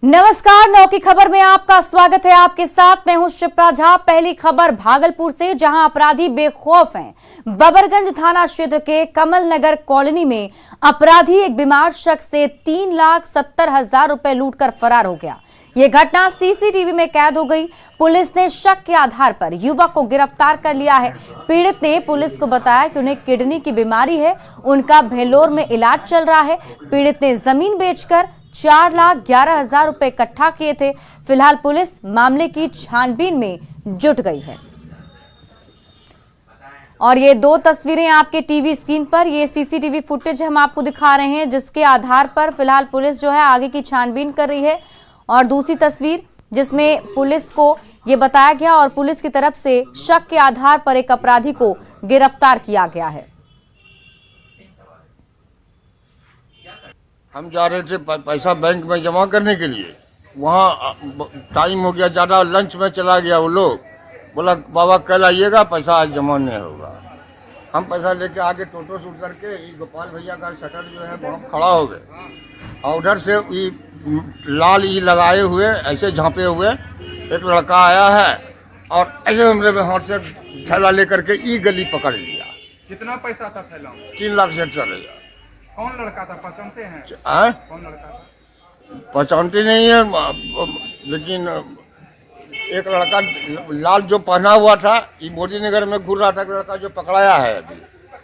नमस्कार, नौ की खबर में आपका स्वागत है। आपके साथ मैं हूं शिप्रा झा। पहली खबर भागलपुर से, जहां अपराधी बेखौफ हैं। बबरगंज थाना क्षेत्र के कमल नगर कॉलोनी में अपराधी एक बीमार शख्स से 3,70,000 रुपए लूटकर फरार हो गया। ये घटना सीसीटीवी में कैद हो गई। पुलिस ने शक के आधार पर युवक को गिरफ्तार कर लिया है। पीड़ित ने पुलिस को बताया कि उन्हें किडनी की बीमारी है, उनका भेल्लोर में इलाज चल रहा है। पीड़ित ने जमीन बेचकर 4,11,000 रुपए इकट्ठा किए थे। फिलहाल पुलिस मामले की छानबीन में जुट गई है। और ये दो तस्वीरें आपके टीवी स्क्रीन पर, ये सीसीटीवी फुटेज हम आपको दिखा रहे हैं, जिसके आधार पर फिलहाल पुलिस जो है आगे की छानबीन कर रही है। और दूसरी तस्वीर जिसमें पुलिस को ये बताया गया और पुलिस की तरफ से शक के आधार पर एक अपराधी को गिरफ्तार किया गया है। हम जा रहे थे पैसा बैंक में जमा करने के लिए। वहाँ टाइम हो गया ज़्यादा, लंच में चला गया। वो लोग बोला बाबा कल आइएगा, पैसा आज जमा नहीं होगा। हम पैसा लेके आगे टोटो से उतर के गोपाल भैया का शटर जो है वहाँ खड़ा हो गए। और उधर से लाल लगाए हुए ऐसे झांपे हुए एक लड़का आया है और ऐसे हमरे में हाथ से थैला लेकर के गली पकड़ लिया। कितना पैसा था थैला? 3,70,000। कौन लड़का था, पहचानते हैं? कौन लड़का था? पहचानते नहीं है, लेकिन एक लड़का लाल जो पहना हुआ था, ये मोदी नगर में घूर रहा था। लड़का जो पकड़ाया है अभी,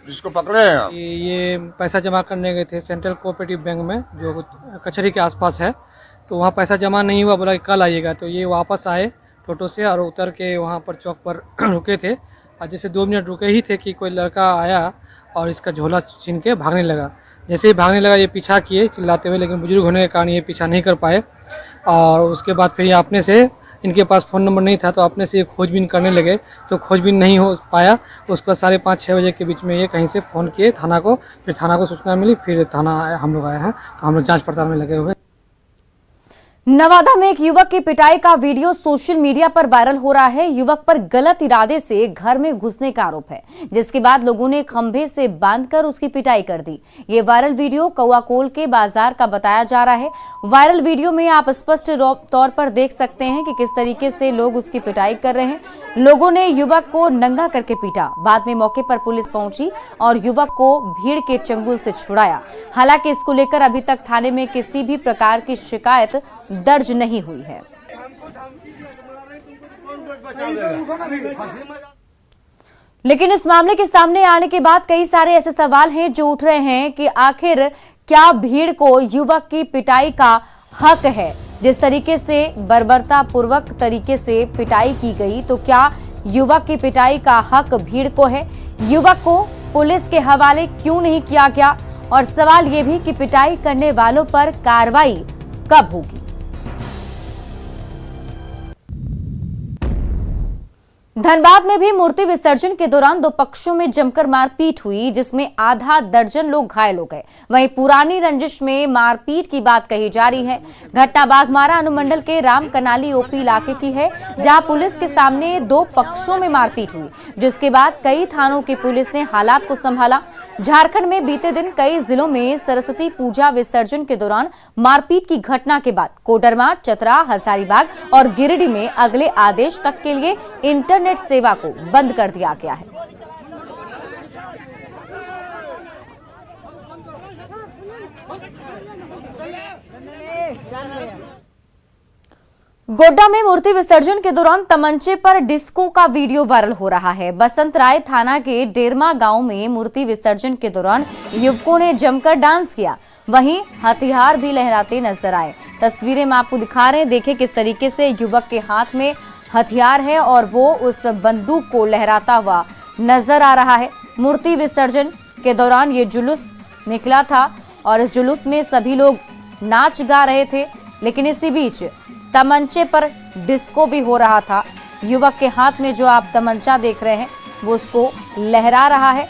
जिसको पकड़े हैं हम। ये पैसा जमा करने गए थे सेंट्रल कोऑपरेटिव बैंक में, जो कचहरी के आसपास है। तो वहाँ पैसा जमा नहीं हुआ, बोला कि कल आइएगा। तो ये वापस आए टोटो से और उतर के वहाँ पर चौक पर रुके थे। और जैसे 2 मिनट रुके ही थे कि कोई लड़का आया और इसका झोला छीन के भागने लगा। जैसे ही भागने लगा ये पीछा किए चिल्लाते हुए, लेकिन बुजुर्ग होने के कारण ये पीछा नहीं कर पाए। और उसके बाद फिर ये अपने से, इनके पास फ़ोन नंबर नहीं था तो अपने से ये खोजबीन करने लगे। तो खोजबीन नहीं हो पाया। उस पर 5:30-6 बजे के बीच में ये कहीं से फ़ोन किए थाना को। फिर थाना को सूचना मिली, फिर थाना हम लोग आए हैं। तो हम लोग जाँच पड़ताल में लगे हुए। नवादा में एक युवक की पिटाई का वीडियो सोशल मीडिया पर वायरल हो रहा है। युवक पर गलत इरादे से घर में घुसने का आरोप है, जिसके बाद लोगों ने खंभे से बांधकर उसकी पिटाई कर दी। ये वायरल वीडियो कौआकोल के बाजार का बताया जा रहा है। वायरल वीडियो में आप स्पष्ट तौर पर देख सकते हैं कि किस तरीके से लोग उसकी पिटाई कर रहे हैं। लोगों ने युवक को नंगा करके पीटा। बाद में मौके पर पुलिस पहुंची और युवक को भीड़ के चंगुल से छुड़ाया। हालांकि इसको लेकर अभी तक थाने में किसी भी प्रकार की शिकायत दर्ज नहीं हुई है। लेकिन इस मामले के सामने आने के बाद कई सारे ऐसे सवाल हैं जो उठ रहे हैं कि आखिर क्या भीड़ को युवक की पिटाई का हक है? जिस तरीके से बर्बरता पूर्वक तरीके से पिटाई की गई, तो क्या युवक की पिटाई का हक भीड़ को है? युवक को पुलिस के हवाले क्यों नहीं किया गया? और सवाल यह भी कि पिटाई करने वालों पर कार्रवाई कब होगी? धनबाद में भी मूर्ति विसर्जन के दौरान दो पक्षों में जमकर मारपीट हुई, जिसमें आधा दर्जन लोग घायल हो गए। वहीं पुरानी रंजिश में मारपीट की बात कही जा रही है। घटना बाघमारा अनुमंडल के राम कनाली ओपी इलाके की है, जहां पुलिस के सामने दो पक्षों में मारपीट हुई, जिसके बाद कई थानों की पुलिस ने हालात को संभाला। झारखंड में बीते दिन कई जिलों में सरस्वती पूजा विसर्जन के दौरान मारपीट की घटना के बाद कोडरमा, चतरा, हजारीबाग और गिरिडीह में अगले आदेश तक के लिए इंटरनेट सेवा को बंद कर दिया गया है। गोड्डा में मूर्ति विसर्जन के दौरान तमंचे पर डिस्को का वीडियो वायरल हो रहा है। बसंत राय थाना के डेरमा गांव में मूर्ति विसर्जन के दौरान युवकों ने जमकर डांस किया, वहीं हथियार भी लहराते नजर आए। तस्वीरें हम आपको दिखा रहे हैं, देखें किस तरीके से युवक के हाथ में हथियार है और वो उस बंदूक को लहराता हुआ नजर आ रहा है। मूर्ति विसर्जन के दौरान ये जुलूस निकला था और इस जुलूस में सभी लोग नाच गा रहे थे, लेकिन इसी बीच तमंचे पर डिस्को भी हो रहा था। युवक के हाथ में जो आप तमंचा देख रहे हैं वो उसको लहरा रहा है।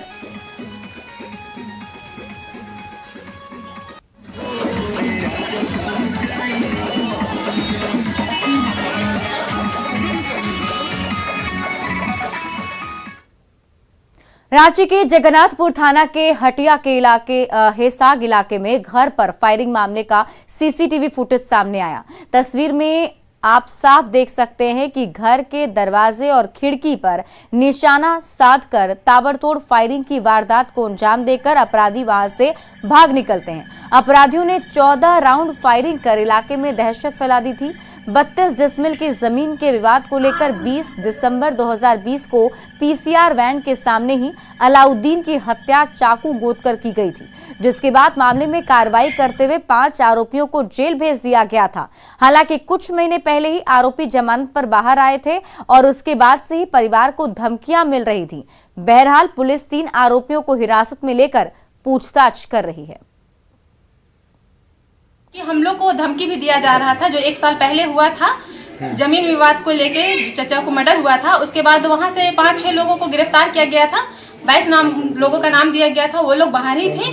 रांची के जगन्नाथपुर थाना के हटिया के इलाके हेसाग इलाके में घर पर फायरिंग मामले का सीसीटीवी फुटेज सामने आया। तस्वीर में आप साफ देख सकते हैं कि घर के दरवाजे और खिड़की पर निशाना साधकर ताबड़तोड़ फायरिंग की वारदात को अंजाम देकर अपराधी वहां से भाग निकलते हैं। अपराधियों ने 14 राउंड फायरिंग कर इलाके में दहशत फैला दी थी। 32 डिसमिल की जमीन के विवाद को लेकर 20 दिसंबर 2020 को पीसीआर वैन के सामने ही अलाउद्दीन की हत्या चाकू गोदकर की गई थी, जिसके बाद मामले में कार्रवाई करते हुए 5 आरोपियों को जेल भेज दिया गया था। हालांकि कुछ महीने पहले ही आरोपी जमानत पर बाहर आए थे और उसके बाद से ही परिवार को धमकियां मिल रही थी। बहरहाल पुलिस 3 आरोपियों को हिरासत में लेकर पूछताछ कर रही है। कि हम लोग को धमकी भी दिया जा रहा था, जो 1 साल पहले हुआ था जमीन विवाद को लेके, चचा को मर्डर हुआ था। उसके बाद वहां से 5-6 लोगों को गिरफ्तार किया गया था, 22 लोगों का नाम दिया गया था। वो लोग बाहर ही थे,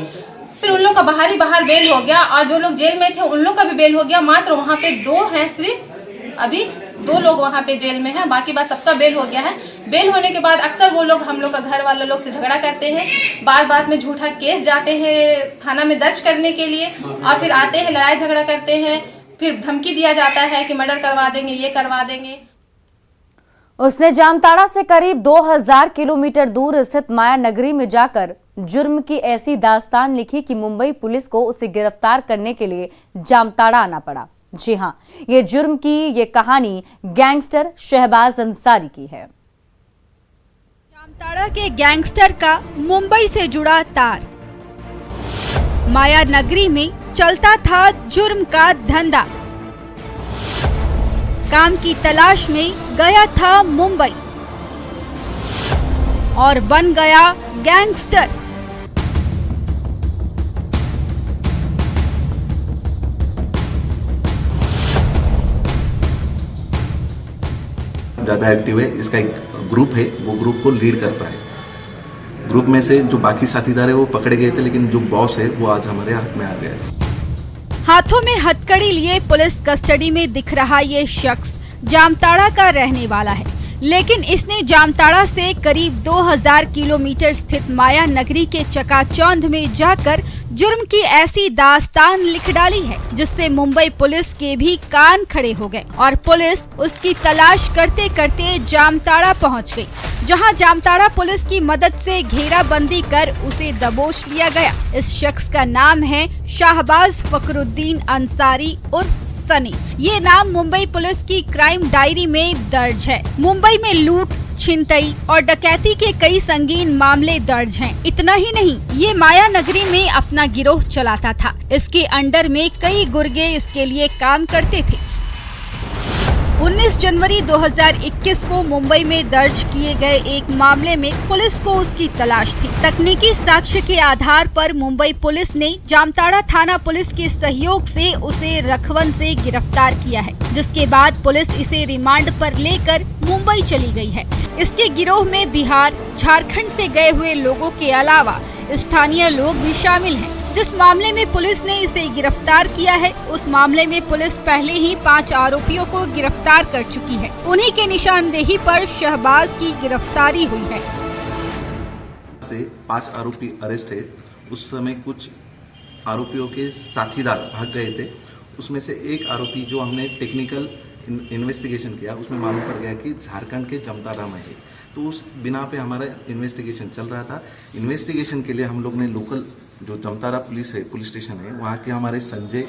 फिर उन लोग का बाहर बेल हो गया और जो लोग जेल में थे उन लोग का भी बेल हो गया। मात्र वहाँ पे 2 हैं, सिर्फ अभी 2 लोग वहाँ पे जेल में हैं, बाकी बात सबका बेल हो गया है। बेल होने के बाद अक्सर वो लोग हम लोग का घर वाले लोग से झगड़ा करते हैं, बात में झूठा केस जाते हैं थाना में दर्ज करने के लिए और फिर आते हैं, लड़ाई झगड़ा करते हैं, फिर धमकी दिया जाता है कि मर्डर करवा देंगे, ये करवा देंगे। उसने जामताड़ा से करीब 2000 किलोमीटर दूर स्थित माया नगरी में जाकर जुर्म की ऐसी दास्तान लिखी कि मुंबई पुलिस को उसे गिरफ्तार करने के लिए जामताड़ा आना पड़ा। जी हां, ये जुर्म की ये कहानी गैंगस्टर शहबाज अंसारी की है। जामताड़ा के गैंगस्टर का मुंबई से जुड़ा तार। माया नगरी में चलता था जुर्म का धंधा। काम की तलाश में गया था मुंबई और बन गया गैंगस्टर। ज़्यादा एक्टिव है। इसका एक ग्रुप है, वो ग्रुप को लीड करता है। ग्रुप में से जो बाकी साथीदार है वो पकड़े गए थे, लेकिन जो बॉस है वो आज हमारे हाथ में आ गया है। हाथों में हथकड़ी लिए पुलिस कस्टडी में दिख रहा ये शख्स जामताड़ा का रहने वाला है, लेकिन इसने जामताड़ा से करीब 2000 किलोमीटर स्थित माया नगरी के चकाचौंध में जाकर जुर्म की ऐसी दास्तान लिख डाली है जिससे मुंबई पुलिस के भी कान खड़े हो गए और पुलिस उसकी तलाश करते करते जामताड़ा पहुंच गई, जहां जामताड़ा पुलिस की मदद से घेराबंदी कर उसे दबोच लिया गया। इस शख्स का नाम है शाहबाज फकरुद्दीन अंसारी उर्फ सनी। ये नाम मुंबई पुलिस की क्राइम डायरी में दर्ज है। मुंबई में लूट, छिनतई और डकैती के कई संगीन मामले दर्ज हैं। इतना ही नहीं, ये माया नगरी में अपना गिरोह चलाता था। इसके अंडर में कई गुर्गे इसके लिए काम करते थे। 19 जनवरी 2021 को मुंबई में दर्ज किए गए एक मामले में पुलिस को उसकी तलाश थी। तकनीकी साक्ष्य के आधार पर मुंबई पुलिस ने जामताड़ा थाना पुलिस के सहयोग से उसे रखवन से गिरफ्तार किया है, जिसके बाद पुलिस इसे रिमांड पर लेकर मुंबई चली गई है। इसके गिरोह में बिहार, झारखंड से गए हुए लोगों के अलावा स्थानीय लोग भी शामिल हैं। जिस मामले में पुलिस ने इसे गिरफ्तार किया है, उस मामले में पुलिस पहले ही 5 आरोपियों को गिरफ्तार कर चुकी है। उन्हीं के निशानदेही पर शहबाज की गिरफ्तारी हुई है। से 5 आरोपी अरेस्ट है। उस समय कुछ आरोपियों के साथीदार भाग गए थे। उसमें से एक आरोपी जो हमने टेक्निकल इन्वेस्टिगेशन किया, उसमें मालूम पड़ गया कि झारखंड के जामताड़ा में है। तो उस बिना पे हमारा इन्वेस्टिगेशन चल रहा था। इन्वेस्टिगेशन के लिए हम लोग ने लोकल जो जामताड़ा पुलिस है, पुलिस स्टेशन है, वहाँ के हमारे संजय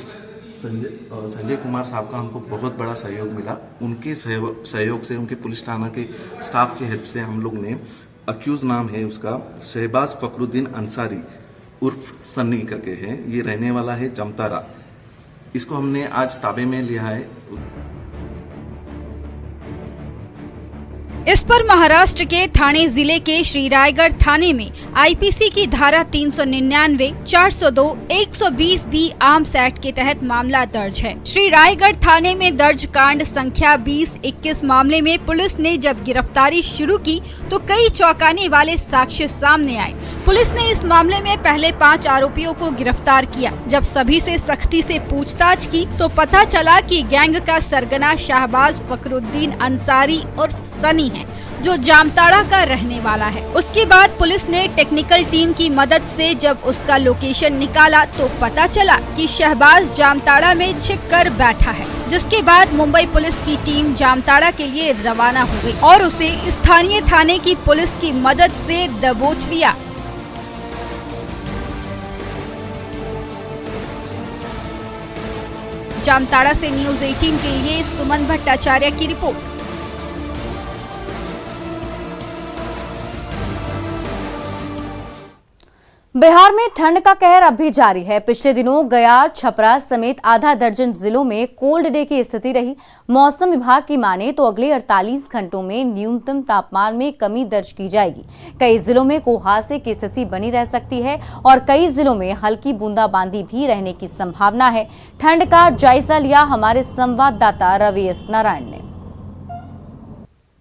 कुमार साहब का हमको बहुत बड़ा सहयोग मिला। उनके सहयोग से, उनके पुलिस थाना के स्टाफ की हेल्प से हम लोग ने, अक्यूज नाम है उसका शहबाज फकरुद्दीन अंसारी उर्फ सन्नी करके है, ये रहने वाला है जामताड़ा। इसको हमने आज ताबे में लिया है। इस पर महाराष्ट्र के ठाणे जिले के श्रीरायगढ़ थाने में आईपीसी की धारा 399, 402, 120 बी आर्म्स एक्ट के तहत मामला दर्ज है। श्रीरायगढ़ थाने में दर्ज कांड संख्या 20-21 मामले में पुलिस ने जब गिरफ्तारी शुरू की तो कई चौंकाने वाले साक्ष्य सामने आए। पुलिस ने इस मामले में पहले 5 आरोपियों को गिरफ्तार किया। जब सभी से सख्ती से पूछताछ की तो पता चला कि गैंग का सरगना शाहबाज फकरुद्दीन अंसारी उर्फ सनी है, जो जामताड़ा का रहने वाला है। उसके बाद पुलिस ने टेक्निकल टीम की मदद से जब उसका लोकेशन निकाला तो पता चला कि शहबाज जामताड़ा में छिप कर बैठा है, जिसके बाद मुंबई पुलिस की टीम जामताड़ा के लिए रवाना हो गई और उसे स्थानीय थाने की पुलिस की मदद से दबोच लिया। जामताड़ा से न्यूज़ 18 के लिए सुमन भट्टाचार्य की रिपोर्ट। बिहार में ठंड का कहर अब भी जारी है। पिछले दिनों गया, छपरा समेत आधा दर्जन जिलों में कोल्ड डे की स्थिति रही। मौसम विभाग की माने तो अगले 48 घंटों में न्यूनतम तापमान में कमी दर्ज की जाएगी। कई जिलों में कुहासे की स्थिति बनी रह सकती है और कई जिलों में हल्की बूंदाबांदी भी रहने की संभावना है। ठंड का जायजा लिया हमारे संवाददाता रवि एस नारायण ने।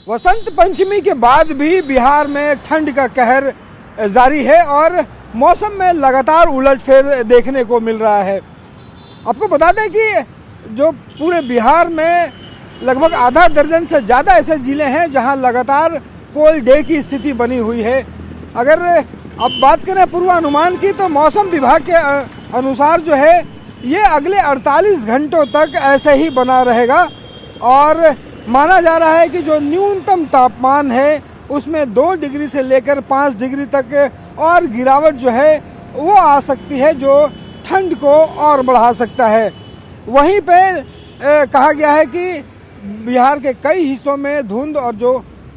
वसंत पंचमी के बाद भी बिहार में ठंड का कहर जारी है और मौसम में लगातार उलटफेर देखने को मिल रहा है। आपको बता दें कि जो पूरे बिहार में लगभग आधा दर्जन से ज़्यादा ऐसे जिले हैं जहां लगातार कोल्ड डे की स्थिति बनी हुई है। अगर अब बात करें पूर्वानुमान की तो मौसम विभाग के अनुसार जो है ये अगले 48 घंटों तक ऐसे ही बना रहेगा और माना जा रहा है कि जो न्यूनतम तापमान है उसमें 2 डिग्री से लेकर 5 डिग्री तक और गिरावट जो है वो आ सकती है, जो ठंड को और बढ़ा सकता है। वहीं पे कहा गया है कि बिहार के कई हिस्सों में धुंध और जो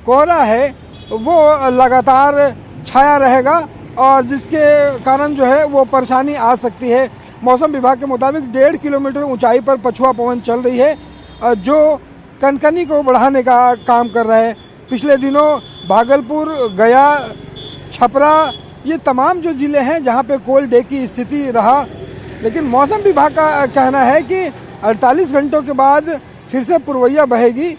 कोहरा है वो लगातार छाया रहेगा और जिसके कारण जो है वो परेशानी आ सकती है। मौसम विभाग के मुताबिक 1.5 किलोमीटर ऊंचाई पर पछुआ पवन चल रही है जो कनकनी को बढ़ाने का काम कर रहा है। पिछले दिनों भागलपुर, गया, छपरा ये तमाम जो जिले हैं जहां पे कोल्ड डे की स्थिति रहा, लेकिन मौसम विभाग का कहना है कि 48 घंटों के बाद फिर से पुरवैया बहेगी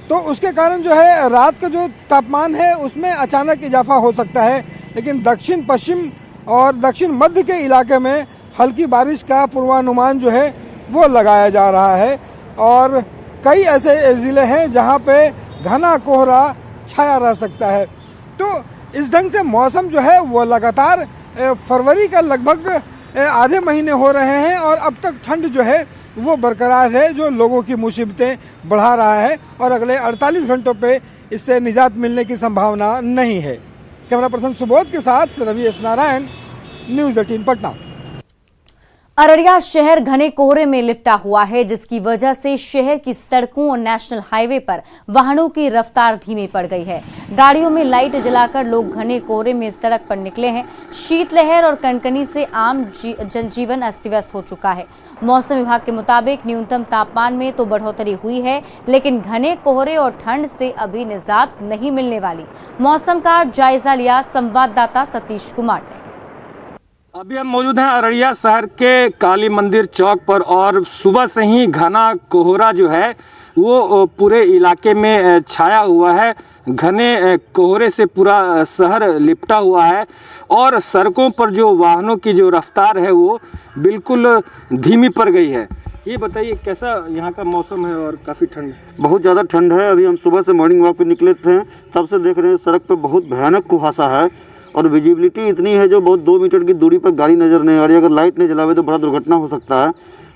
तो उसके कारण जो है रात का जो तापमान है उसमें अचानक इजाफा हो सकता है। लेकिन दक्षिण पश्चिम और दक्षिण मध्य के इलाके में हल्की बारिश का पूर्वानुमान जो है वो लगाया जा रहा है और कई ऐसे जिले हैं जहां पे घना कोहरा छाया रह सकता है। तो इस ढंग से मौसम जो है वो लगातार फरवरी का लगभग आधे महीने हो रहे हैं और अब तक ठंड जो है वो बरकरार है, जो लोगों की मुसीबतें बढ़ा रहा है और अगले 48 घंटों पे इससे निजात मिलने की संभावना नहीं है। कैमरा पर्सन सुबोध के साथ रवि एस नारायण, न्यूज़ 18 पटना। अररिया शहर घने कोहरे में लिपटा हुआ है, जिसकी वजह से शहर की सड़कों और नेशनल हाईवे पर वाहनों की रफ्तार धीमी पड़ गई है। गाड़ियों में लाइट जलाकर लोग घने कोहरे में सड़क पर निकले हैं। शीतलहर और कनकनी से आम जनजीवन अस्त व्यस्त हो चुका है। मौसम विभाग के मुताबिक न्यूनतम तापमान में तो बढ़ोतरी हुई है, लेकिन घने कोहरे और ठंड से अभी निजात नहीं मिलने वाली। मौसम का जायजा लिया संवाददाता सतीश कुमार ने। अभी हम मौजूद हैं अररिया शहर के काली मंदिर चौक पर और सुबह से ही घना कोहरा जो है वो पूरे इलाके में छाया हुआ है। घने कोहरे से पूरा शहर लिपटा हुआ है और सड़कों पर जो वाहनों की जो रफ्तार है वो बिल्कुल धीमी पड़ गई है। ये बताइए कैसा यहाँ का मौसम है और काफ़ी ठंड? बहुत ज़्यादा ठंड है। अभी हम सुबह से मॉर्निंग वॉक पे निकले थे, तब से देख रहे हैं सड़क पे बहुत भयानक कुहासा है और विजिबिलिटी इतनी है जो बहुत 2 मीटर की दूरी पर गाड़ी नज़र नहीं आ रही। अगर लाइट नहीं जलावे तो बड़ा दुर्घटना हो सकता है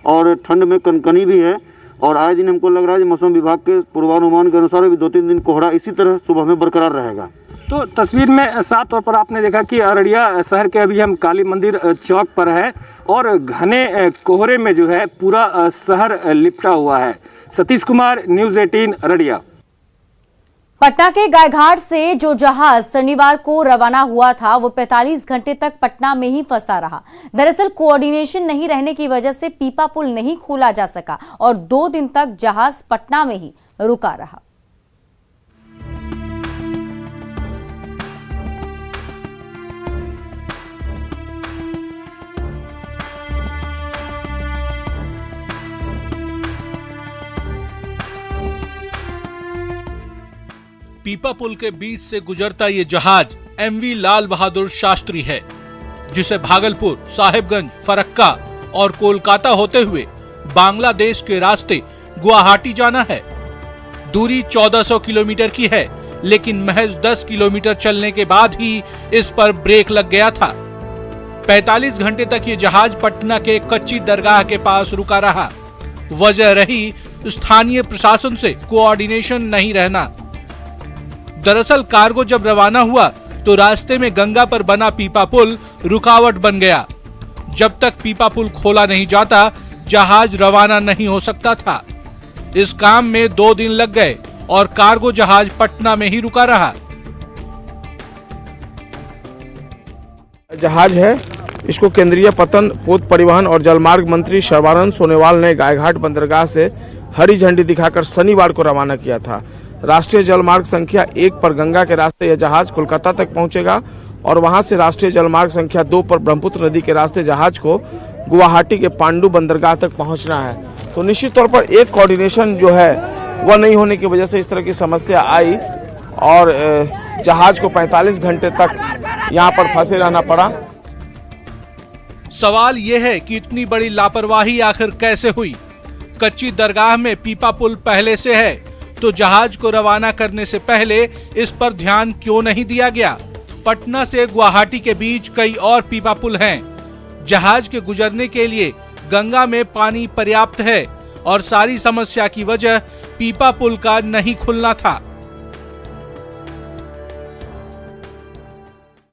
और ठंड में कनकनी भी है और आए दिन हमको लग रहा है कि मौसम विभाग के पूर्वानुमान के अनुसार अभी 2-3 दिन कोहरा इसी तरह सुबह में बरकरार रहेगा। तो तस्वीर में साफ तौर पर आपने देखा कि अररिया शहर के अभी हम काली मंदिर चौक पर है और घने कोहरे में जो है पूरा शहर लिपटा हुआ है। सतीश कुमार, न्यूज़ 18 अररिया। पटना के गायघाट से जो जहाज शनिवार को रवाना हुआ था वो 45 घंटे तक पटना में ही फंसा रहा। दरअसल कोऑर्डिनेशन नहीं रहने की वजह से पीपा पुल नहीं खोला जा सका और 2 दिन तक जहाज पटना में ही रुका रहा। पीपा पुल के बीच से गुजरता ये जहाज एमवी लाल बहादुर शास्त्री है, जिसे भागलपुर, साहिबगंज, फरक्का और कोलकाता होते हुए बांग्लादेश के रास्ते गुवाहाटी जाना है। दूरी 1400 किलोमीटर की है। लेकिन महज 10 किलोमीटर चलने के बाद ही इस पर ब्रेक लग गया था। 45 घंटे तक ये जहाज पटना के कच्ची दरगाह के पास रुका रहा। वजह रही स्थानीय प्रशासन से कोऑर्डिनेशन नहीं रहना। दरअसल कार्गो जब रवाना हुआ तो रास्ते में गंगा पर बना पीपा पुल रुकावट बन गया। जब तक पीपा पुल खोला नहीं जाता जहाज रवाना नहीं हो सकता था। इस काम में 2 दिन लग गए और कार्गो जहाज पटना में ही रुका रहा। जहाज है, इसको केंद्रीय पतन, पोत परिवहन और जलमार्ग मंत्री सर्बानंद सोनोवाल ने गायघाट बंदरगाह से हरी झंडी दिखाकर शनिवार को रवाना किया था। राष्ट्रीय जलमार्ग संख्या 1 पर गंगा के रास्ते यह जहाज कोलकाता तक पहुंचेगा और वहां से राष्ट्रीय जलमार्ग संख्या 2 पर ब्रह्मपुत्र नदी के रास्ते जहाज को गुवाहाटी के पांडु बंदरगाह तक पहुंचना है। तो निश्चित तौर पर एक कोऑर्डिनेशन जो है वह नहीं होने की वजह से इस तरह की समस्या आई और जहाज को 45 घंटे तक यहाँ पर फंसे रहना पड़ा। सवाल यह है कि इतनी बड़ी लापरवाही आखिर कैसे हुई? कच्ची दरगाह में पीपा पुल पहले से है तो जहाज को रवाना करने से पहले इस पर ध्यान क्यों नहीं दिया गया? पटना से गुवाहाटी के बीच कई और पीपा पुल हैं। जहाज के गुजरने के लिए गंगा में पानी पर्याप्त है और सारी समस्या की वजह पीपा पुल का नहीं खुलना था।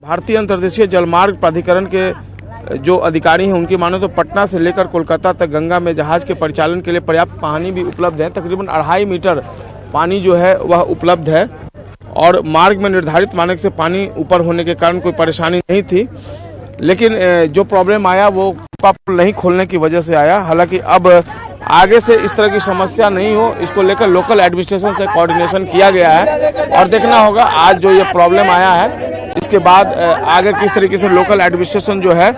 भारतीय अंतर्देशीय जलमार्ग प्राधिकरण के जो अधिकारी हैं उनकी मानो तो पटना से लेकर कोलकाता तक गंगा में जहाज के परिचालन के लिए पर्याप्त पानी भी उपलब्ध है। तकरीबन 2.5 मीटर पानी जो है वह उपलब्ध है और मार्ग में निर्धारित मानक से पानी ऊपर होने के कारण कोई परेशानी नहीं थी। लेकिन जो प्रॉब्लम आया वो पुल नहीं खोलने की वजह से आया। हालांकि अब आगे से इस तरह की समस्या नहीं हो, इसको लेकर लोकल एडमिनिस्ट्रेशन से कोऑर्डिनेशन किया गया है और देखना होगा आज जो ये प्रॉब्लम आया है इसके बाद आगे किस तरीके से लोकल एडमिनिस्ट्रेशन जो है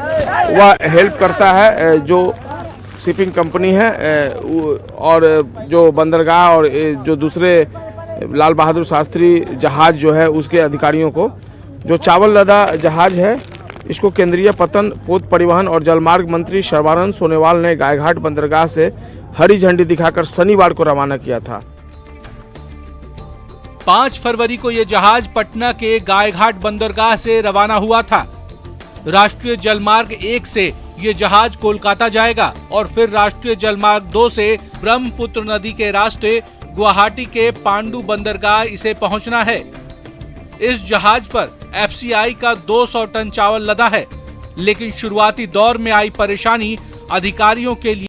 वह हेल्प करता है। जो शिपिंग कंपनी है और जो बंदरगाह और जो दूसरे लाल बहादुर शास्त्री जहाज जो है उसके अधिकारियों को, जो चावल लदा जहाज है इसको केंद्रीय पतन, पोत परिवहन और जलमार्ग मंत्री सर्बानंद सोनोवाल ने गायघाट बंदरगाह से हरी झंडी दिखाकर शनिवार को रवाना किया था। 5 फरवरी को यह जहाज पटना के गायघाट बंदरगाह से रवाना हुआ था। राष्ट्रीय जलमार्ग 1 से ये जहाज कोलकाता जाएगा और फिर राष्ट्रीय जलमार्ग 2 से ब्रह्मपुत्र नदी के रास्ते गुवाहाटी के पांडु बंदरगाह इसे पहुंचना है। इस जहाज पर एफसीआई का 200 टन चावल लदा है, लेकिन शुरुआती दौर में आई परेशानी अधिकारियों के लिए